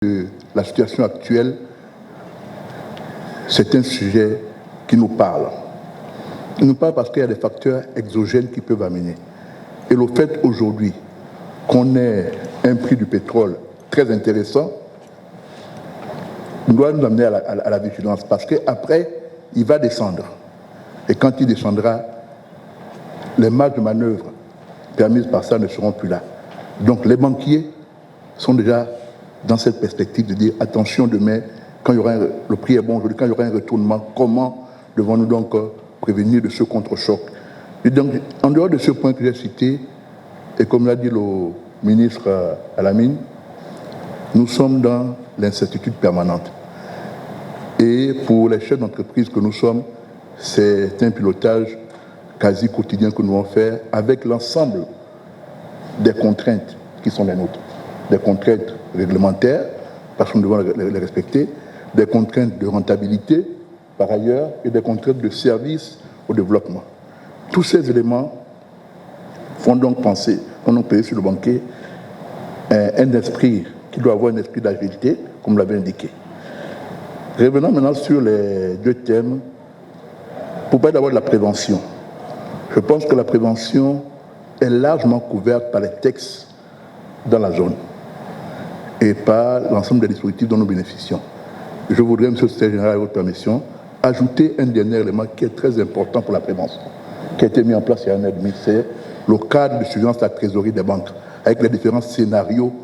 La situation actuelle, c'est un sujet qui nous parle. Il nous parle parce qu'il y a des facteurs exogènes qui peuvent amener. Et le fait aujourd'hui qu'on ait un prix du pétrole très intéressant doit nous amener à la vigilance parce qu'après, il va descendre. Et quand il descendra, les marges de manœuvre permises par ça ne seront plus là. Donc les banquiers sont déjà dans cette perspective de dire attention demain, quand il y aura le prix est bon aujourd'hui, quand il y aura un retournement, comment devons-nous donc prévenir de ce contre-choc? Et donc, en dehors de ce point que j'ai cité, et comme l'a dit le ministre Alamine, nous sommes dans l'incertitude permanente. Et pour les chefs d'entreprise que nous sommes, c'est un pilotage quasi quotidien que nous devons faire avec l'ensemble des contraintes qui sont les nôtres. Des contraintes réglementaires, parce que nous devons les respecter, des contraintes de rentabilité, par ailleurs, et des contraintes de service au développement. Tous ces éléments font donc payer sur le banquier un esprit qui doit avoir un esprit d'agilité, comme l'avait indiqué. Revenons maintenant sur les deux thèmes. Pour parler d'abord de la prévention. Je pense que la prévention est largement couverte par les textes dans la zone et par l'ensemble des dispositifs dont nous bénéficions. Je voudrais, M. le Secrétaire général, avec votre permission, ajouter un dernier élément qui est très important pour la prévention, qui a été mis en place il y a un an et demi, c'est le cadre de surveillance de la trésorerie des banques, avec les différents scénarios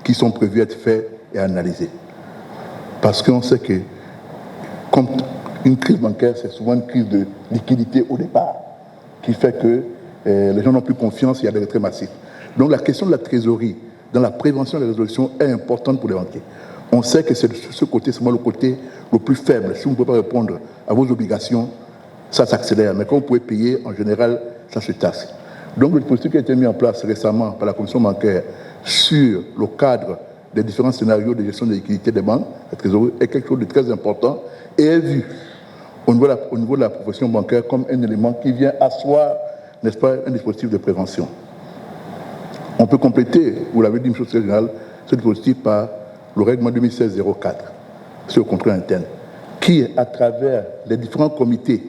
qui sont prévus être faits et analysés. Parce qu'on sait que, comme une crise bancaire, c'est souvent une crise de liquidité au départ, qui fait que les gens n'ont plus confiance, il y a des retraits massifs. Donc la question de la trésorerie, dans la prévention et la résolution, est importante pour les banquiers. On sait que c'est ce côté, c'est le côté le plus faible. Si vous ne pouvez pas répondre à vos obligations, ça s'accélère. Mais quand vous pouvez payer, en général, ça se tasse. Donc le dispositif qui a été mis en place récemment par la Commission bancaire sur le cadre des différents scénarios de gestion de liquidité des banques, la trésorerie, est quelque chose de très important et est vu au niveau de la profession bancaire comme un élément qui vient asseoir, n'est-ce pas, un dispositif de prévention. On peut compléter, vous l'avez dit, M. le Secrétaire général, ce dispositif par le règlement 2016-04 sur le contrôle interne, qui, à travers les différents comités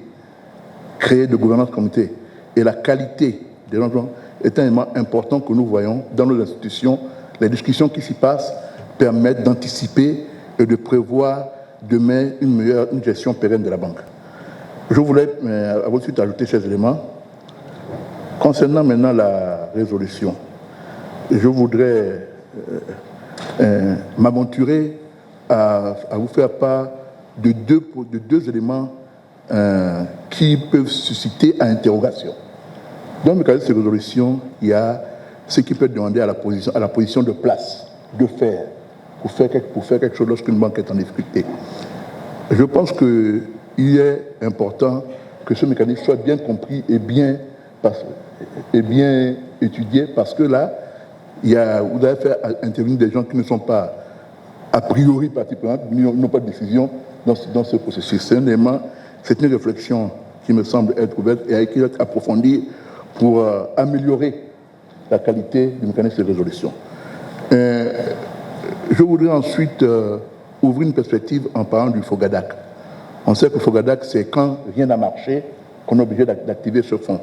créés de gouvernance comité et la qualité des gens, est un élément important que nous voyons dans nos institutions. Les discussions qui s'y passent permettent d'anticiper et de prévoir demain une gestion pérenne de la banque. Je voulais à votre suite ajouter ces éléments. Concernant maintenant la résolution, je voudrais m'aventurer à vous faire part de deux éléments qui peuvent susciter à interrogation. Dans le mécanisme de résolution, il y a ce qui peut demander à la position de place, de faire, pour faire quelque chose lorsqu'une banque est en difficulté. Je pense qu'il est important que ce mécanisme soit bien compris et bien étudié, parce que là, vous allez faire intervenir des gens qui ne sont pas a priori partie prenante, n'ont pas de décision dans ce processus. C'est une réflexion qui me semble être ouverte et qui doit être approfondie pour améliorer la qualité du mécanisme de résolution. Je voudrais ensuite ouvrir une perspective en parlant du FOGADAC. On sait que le FOGADAC, c'est quand rien n'a marché qu'on est obligé d'activer ce fonds.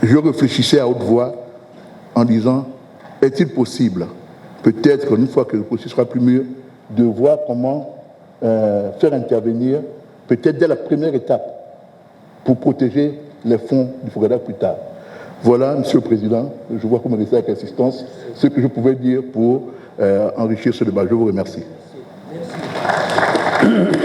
Je réfléchissais à haute voix en disant, est-il possible, peut-être une fois que le processus sera plus mûr, de voir comment faire intervenir, peut-être dès la première étape, pour protéger les fonds du FOGADAC plus tard. Voilà, Monsieur le Président, je vois que vous me laissez avec assistance, ce que je pouvais dire pour enrichir ce débat. Je vous remercie. Merci.